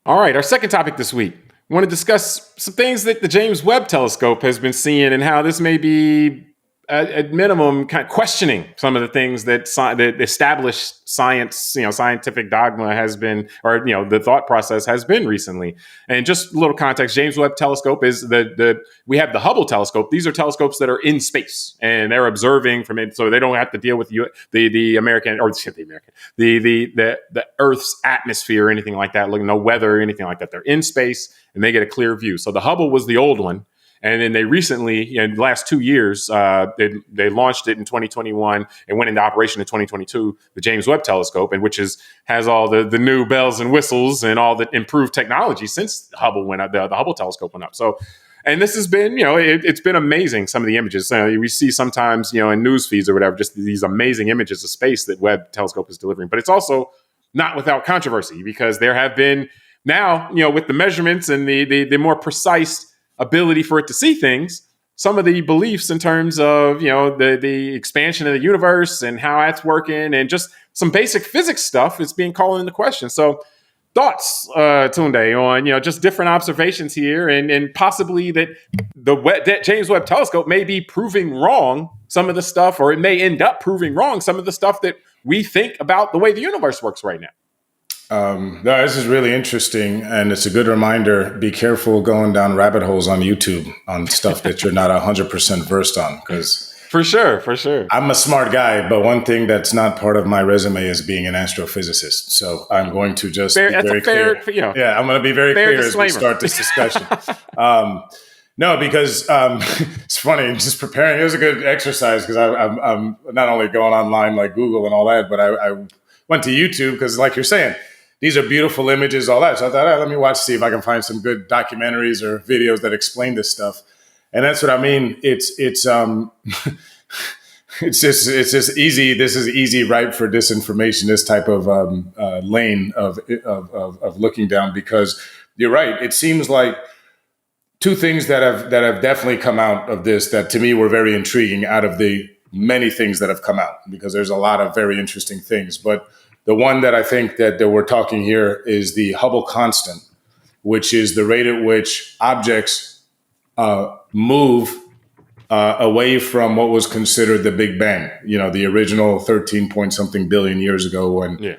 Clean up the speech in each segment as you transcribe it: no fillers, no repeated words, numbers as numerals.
All right, our second topic this week. I want to discuss some things that the James Webb Telescope has been seeing and how this may be, at minimum, kind of questioning some of the things that that established science, scientific dogma has been, or the thought process has been recently. And just a little context: James Webb Telescope is we have the Hubble telescope. These are telescopes that are in space and they're observing from it, so they don't have to deal with the American or the Earth's atmosphere or anything like that. Like no weather or anything like that. They're in space and they get a clear view. So the Hubble was the old one. And then they recently, in the last 2 years, they launched it in 2021 and went into operation in 2022, the James Webb Telescope, and which has all the new bells and whistles and all the improved technology since Hubble went up, the Hubble telescope went up. So, and this has been, it's been amazing. Some of the images we see sometimes, in news feeds or whatever, just these amazing images of space that Webb Telescope is delivering. But it's also not without controversy, because there have been now, with the measurements and the more precise ability for it to see things, some of the beliefs in terms of the expansion of the universe and how that's working, and just some basic physics stuff is being called into question. So thoughts, Tunde, on just different observations here, and possibly that that James Webb Telescope may be proving wrong some of the stuff, or it may end up proving wrong some of the stuff that we think about the way the universe works right now. No, this is really interesting, and it's a good reminder. Be careful going down rabbit holes on YouTube on stuff that you're not 100% versed on, because for sure, I'm a smart guy, but one thing that's not part of my resume is being an astrophysicist. So I'm going to just be very clear. Yeah, I'm going to be very clear disclaimer as we start this discussion. No, because it's funny, just preparing. It was a good exercise, because I'm not only going online like Google and all that, but I went to YouTube because, like you're saying, these are beautiful images, all that. So I thought, let me see if I can find some good documentaries or videos that explain this stuff. And that's what I mean. It's just easy. This is easy, ripe for disinformation. This type of lane of looking down, because you're right. It seems like two things that have definitely come out of this that to me were very intriguing out of the many things that have come out, because there's a lot of very interesting things. But the one that I think that we're talking here is the Hubble constant, which is the rate at which objects move away from what was considered the Big Bang. The original 13 point something billion years ago, when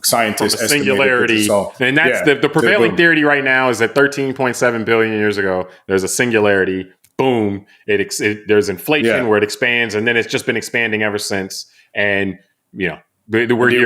scientists estimated singularity. And that's the prevailing theory right now, is that 13.7 billion years ago, there's a singularity. Boom! There's inflation where it expands, and then it's just been expanding ever since. And your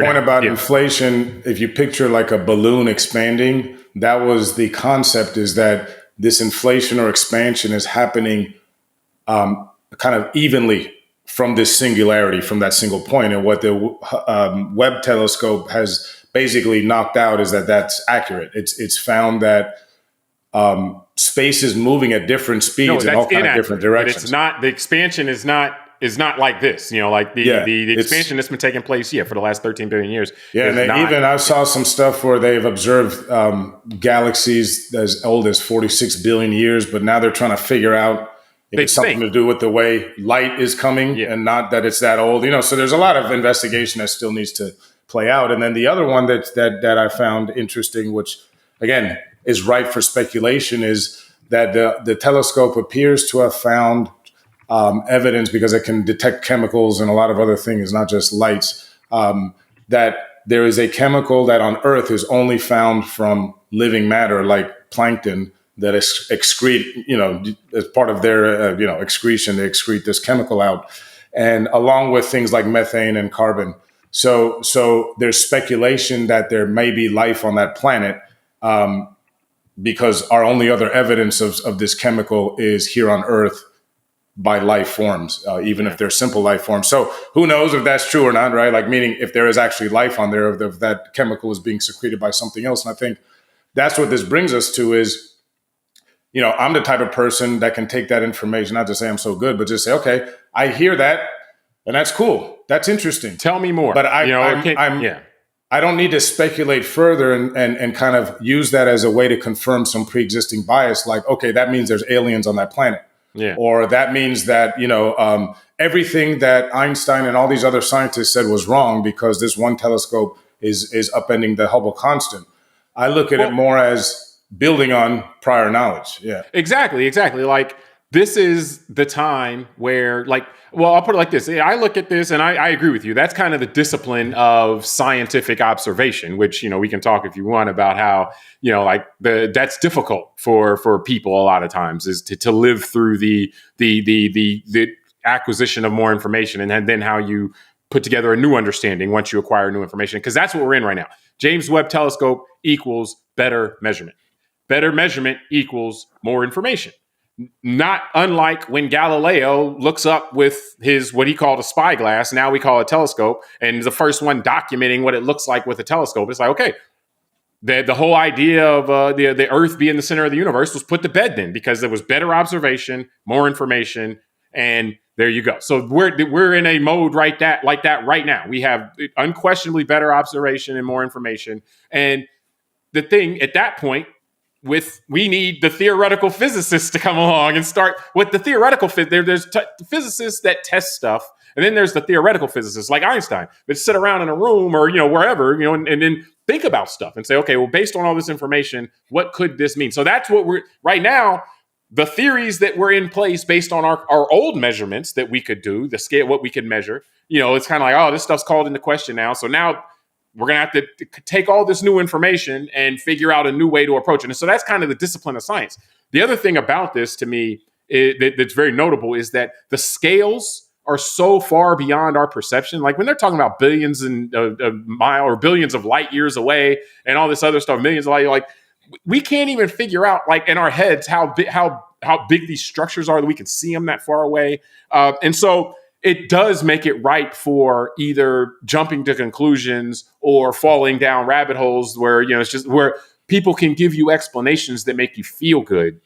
point about inflation, if you picture like a balloon expanding, that was the concept, is that this inflation or expansion is happening kind of evenly from this singularity, from that single point. And what the Webb telescope has basically knocked out is that that's accurate. It's found that space is moving at different speeds in all kinds of different directions. But it's not, the expansion is not like this, like the expansion that's been taking place, for the last 13 billion years. Yeah, and I saw some stuff where they've observed galaxies as old as 46 billion years, but now they're trying to figure out if it's something to do with the way light is coming, and not that it's that old. So there's a lot of investigation that still needs to play out. And then the other one that I found interesting, which again is ripe for speculation, is that the telescope appears to have found evidence, because it can detect chemicals and a lot of other things, not just lights, that there is a chemical that on Earth is only found from living matter, like plankton, that excrete, as part of their, excretion, they excrete this chemical out, and along with things like methane and carbon. So there's speculation that there may be life on that planet, because our only other evidence of this chemical is here on Earth by life forms, even if they're simple life forms. So who knows if that's true or not, right? Like, meaning if there is actually life on there, if that chemical is being secreted by something else. And I think that's what this brings us to is, I'm the type of person that can take that information, not to say I'm so good, but just say, okay, I hear that, and that's cool. That's interesting. Tell me more. But I don't need to speculate further and kind of use that as a way to confirm some pre-existing bias. Like, okay, that means there's aliens on that planet. Yeah. Or that means that, everything that Einstein and all these other scientists said was wrong because this one telescope is upending the Hubble constant. I look at it more as building on prior knowledge. Yeah. Exactly. Like, this is the time where, like, well, I'll put it like this. I look at this and I agree with you. That's kind of the discipline of scientific observation, which, we can talk if you want about how, like that's difficult for people a lot of times, is to live through the acquisition of more information and then how you put together a new understanding once you acquire new information. Because that's what we're in right now. James Webb Telescope equals better measurement. Better measurement equals more information. Not unlike when Galileo looks up with his, what he called a spyglass, now we call it a telescope, and is the first one documenting what it looks like with a telescope. It's like, okay, the whole idea of the Earth being the center of the universe was put to bed then, because there was better observation, more information, and there you go. So we're in a mode like that right now. We have unquestionably better observation and more information. And the thing at that point, we need the theoretical physicists to come along and start with the theoretical. There's physicists that test stuff, and then there's the theoretical physicists like Einstein that sit around in a room or wherever and then think about stuff and say, okay, well, based on all this information, what could this mean? So that's what we're right now. The theories that were in place based on our old measurements that we could do, the scale, what we could measure. It's kind of like, oh, this stuff's called into question now. So now we're going to have to take all this new information and figure out a new way to approach it. And so that's kind of the discipline of science. The other thing about this, to me, that's very notable is that the scales are so far beyond our perception. Like when they're talking about billions and a mile or billions of light years away and all this other stuff, millions of light, like we can't even figure out, like in our heads, how big these structures are that we can see them that far away. And so it does make it ripe for either jumping to conclusions or falling down rabbit holes where, it's just where people can give you explanations that make you feel good,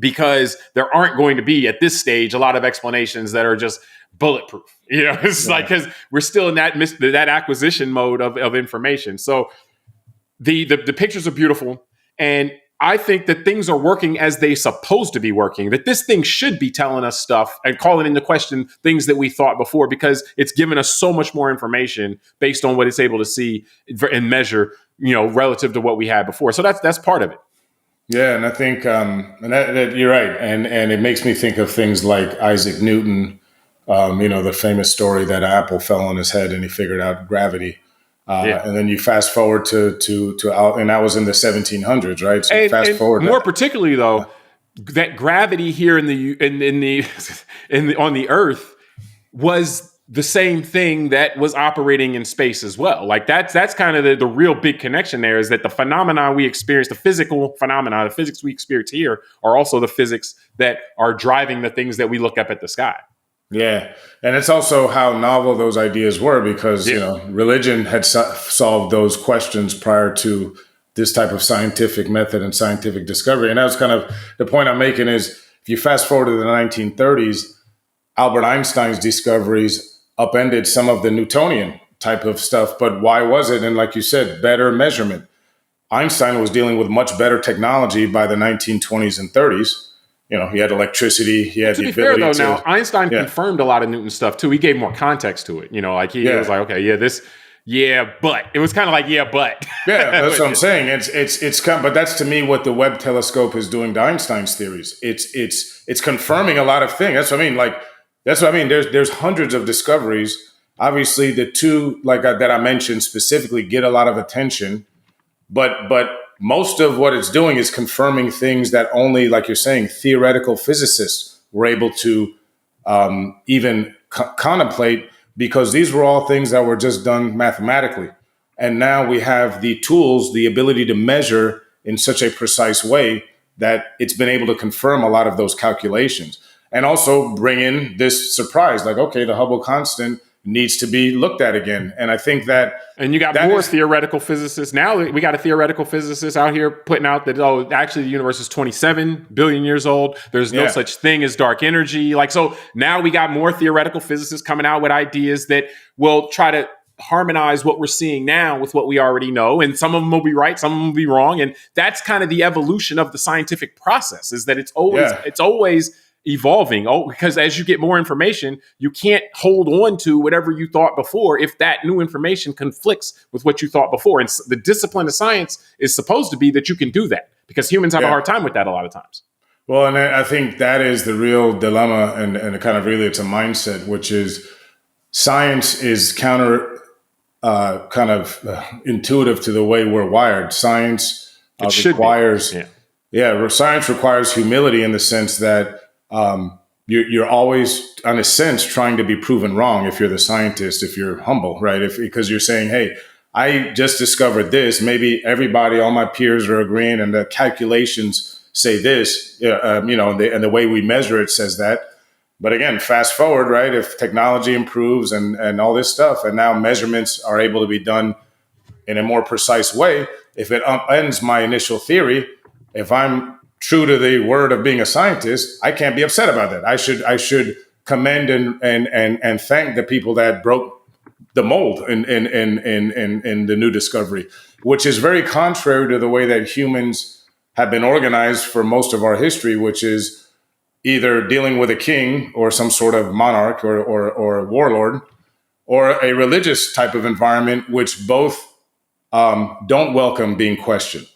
because there aren't going to be at this stage a lot of explanations that are just bulletproof. It's like, because we're still in that acquisition mode of information. So the pictures are beautiful, and I think that things are working as they're supposed to be working, that this thing should be telling us stuff and calling into question things that we thought before, because it's given us so much more information based on what it's able to see and measure, relative to what we had before. So that's part of it. Yeah. And I think, and that you're right. And it makes me think of things like Isaac Newton, the famous story that Apple fell on his head and he figured out gravity. And then you fast forward to and that was in the 1700s, right? So fast forward. More particularly, though, that gravity here on the Earth was the same thing that was operating in space as well. Like that's kind of the real big connection there, is that the phenomena we experience, the physical phenomena, the physics we experience here, are also the physics that are driving the things that we look up at the sky. Yeah. And it's also how novel those ideas were, because, religion had solved those questions prior to this type of scientific method and scientific discovery. And that was kind of the point I'm making, is if you fast forward to the 1930s, Albert Einstein's discoveries upended some of the Newtonian type of stuff. But why was it? And like you said, better measurement. Einstein was dealing with much better technology by the 1920s and 30s. He had electricity. He had the ability to. Now Einstein confirmed a lot of Newton stuff too. He gave more context to it. Like he was like, okay, but it was kind of like, but. Yeah, that's what I'm saying. It's kind of, but that's to me what the Webb telescope is doing to Einstein's theories. It's confirming a lot of things. That's what I mean. Like that's what I mean. There's hundreds of discoveries. Obviously, the two that I mentioned specifically get a lot of attention, but most of what it's doing is confirming things that only, like you're saying, theoretical physicists were able to even contemplate, because these were all things that were just done mathematically. And now we have the tools, the ability to measure in such a precise way that it's been able to confirm a lot of those calculations, and also bring in this surprise, like, okay, the Hubble constant needs to be looked at again. And I think that... And you got more theoretical physicists. Now we got a theoretical physicist out here putting out that, actually the universe is 27 billion years old. There's no such thing as dark energy. So now we got more theoretical physicists coming out with ideas that will try to harmonize what we're seeing now with what we already know. And some of them will be right, some of them will be wrong. And that's kind of the evolution of the scientific process, is that it's always evolving. Oh, because as you get more information, you can't hold on to whatever you thought before if that new information conflicts with what you thought before. And the discipline of science is supposed to be that you can do that, because humans have a hard time with that a lot of times. Well, and I think that is the real dilemma, and kind of really it's a mindset, which is science is intuitive to the way we're wired. Science requires, science requires humility in the sense that you're always, in a sense, trying to be proven wrong. If you're the scientist, if you're humble, right? Because you're saying, hey, I just discovered this. Maybe everybody, all my peers are agreeing, and the calculations say this, and the way we measure it says that. But again, fast forward, right? If technology improves and all this stuff, and now measurements are able to be done in a more precise way, if it upends my initial theory, if I'm true to the word of being a scientist, I can't be upset about that. I should commend and thank the people that broke the mold in the new discovery, which is very contrary to the way that humans have been organized for most of our history, which is either dealing with a king or some sort of monarch or a warlord, or a religious type of environment, which both don't welcome being questioned.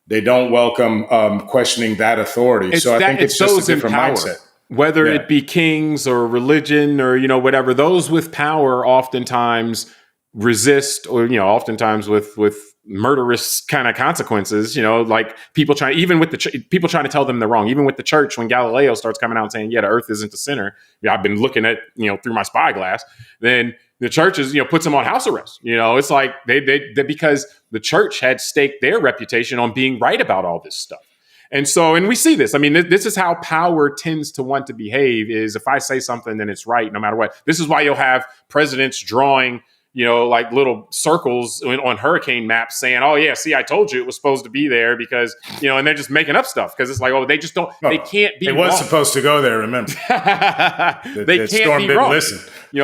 They don't welcome questioning that authority. So I think it's just a different mindset. Whether it be kings or religion or, whatever, those with power oftentimes resist, or, oftentimes with murderous kind of consequences, like people trying to tell them they're wrong. Even with the church, when Galileo starts coming out and saying, the earth isn't the center. I've been looking at, through my spyglass. Then the church puts them on house arrest. It's like they because the church had staked their reputation on being right about all this stuff. And we see this. I mean, this is how power tends to want to behave, is if I say something, then it's right, no matter what. This is why you'll have presidents drawing, like little circles on hurricane maps saying, oh, yeah, see, I told you it was supposed to be there, because, and they're just making up stuff because it's like, oh, they just don't, they can't be wrong. It was supposed to go there, remember. They can't be wrong. Listen.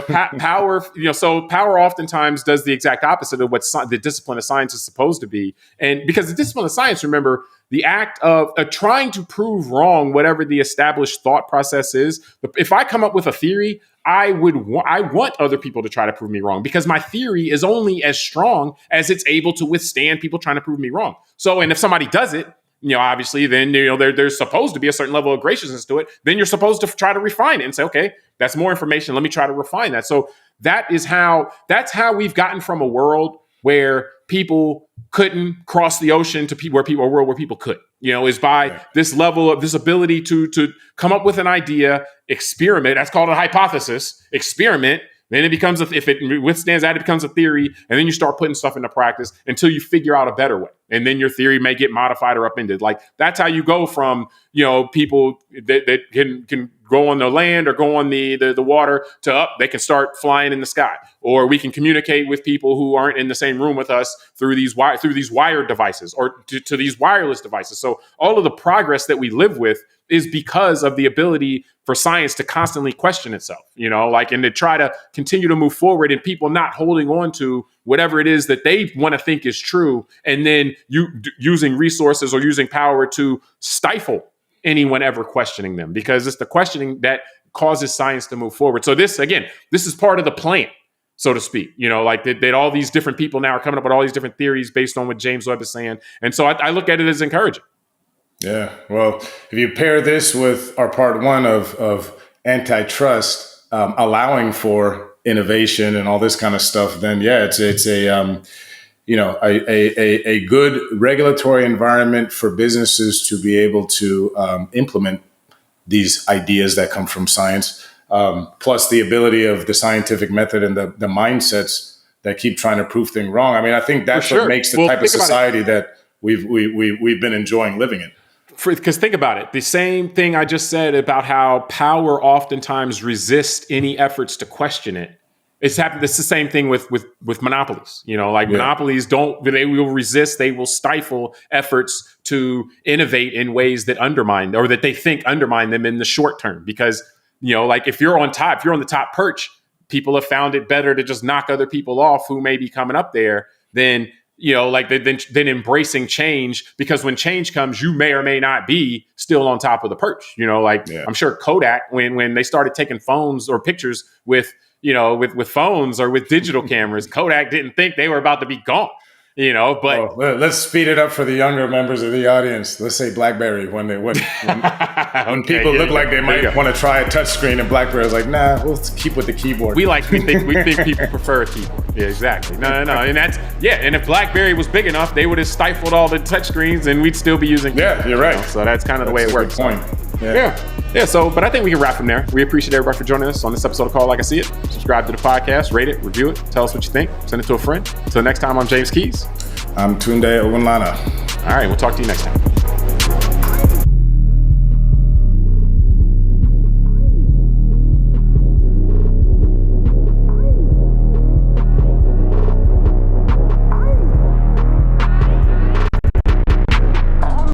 Power, so power oftentimes does the exact opposite of what the discipline of science is supposed to be. And because the discipline of science, remember, the act of trying to prove wrong whatever the established thought process is. If I come up with a theory, I want other people to try to prove me wrong, because my theory is only as strong as it's able to withstand people trying to prove me wrong. So, and if somebody does it, obviously, then, there's supposed to be a certain level of graciousness to it. Then you're supposed to try to refine it and say, okay, that's more information. Let me try to refine that. So that's how we've gotten from a world where people couldn't cross the ocean to a world where people could, is by this level of this ability to come up with an idea, experiment. That's called a hypothesis, experiment. Then it becomes, if it withstands that, it becomes a theory. And then you start putting stuff into practice until you figure out a better way. And then your theory may get modified or upended. Like, that's how you go from, people that can go on the land or go on the water to up, they can start flying in the sky. Or we can communicate with people who aren't in the same room with us through these wired devices, or to these wireless devices. So all of the progress that we live with is because of the ability for science to constantly question itself, and to try to continue to move forward, and people not holding on to whatever it is that they want to think is true, and then using resources or using power to stifle anyone ever questioning them, because it's the questioning that causes science to move forward. So this is part of the plan, so to speak, that all these different people now are coming up with all these different theories based on what James Webb is saying. And so I look at it as encouraging. Yeah. Well, if you pair this with our part one of antitrust, allowing for innovation and all this kind of stuff, then it's a good regulatory environment for businesses to be able to implement these ideas that come from science, plus the ability of the scientific method and the mindsets that keep trying to prove things wrong. I mean, I think that's what makes the type of society that we've been enjoying living in. Because think about it, the same thing I just said about how power oftentimes resists any efforts to question it. It's the same thing with monopolies. Monopolies they will resist, they will stifle efforts to innovate in ways that undermine, or that they think undermine them in the short term. Because, if you're on the top perch, people have found it better to just knock other people off who may be coming up there than like then embracing change, because when change comes, you may or may not be still on top of the perch. I'm sure Kodak, when they started taking phones or pictures with phones or with digital cameras, Kodak didn't think they were about to be gone. But let's speed it up for the younger members of the audience. Let's say BlackBerry when people look like they might want to try a touchscreen, and BlackBerry was like, nah, we'll keep with the keyboard. We think people prefer a keyboard. Yeah, exactly. No, and and if BlackBerry was big enough, they would have stifled all the touchscreens, and we'd still be using keyboards. Yeah, you're right. So that's kind of the way it works. Point. Yeah. So, but I think we can wrap from there. We appreciate everybody for joining us on this episode of Call Like I See It. Subscribe to the podcast, rate it, review it, tell us what you think, send it to a friend. Until next time, I'm James Keys. I'm Tunde Ogunlana. All right, we'll talk to you next time.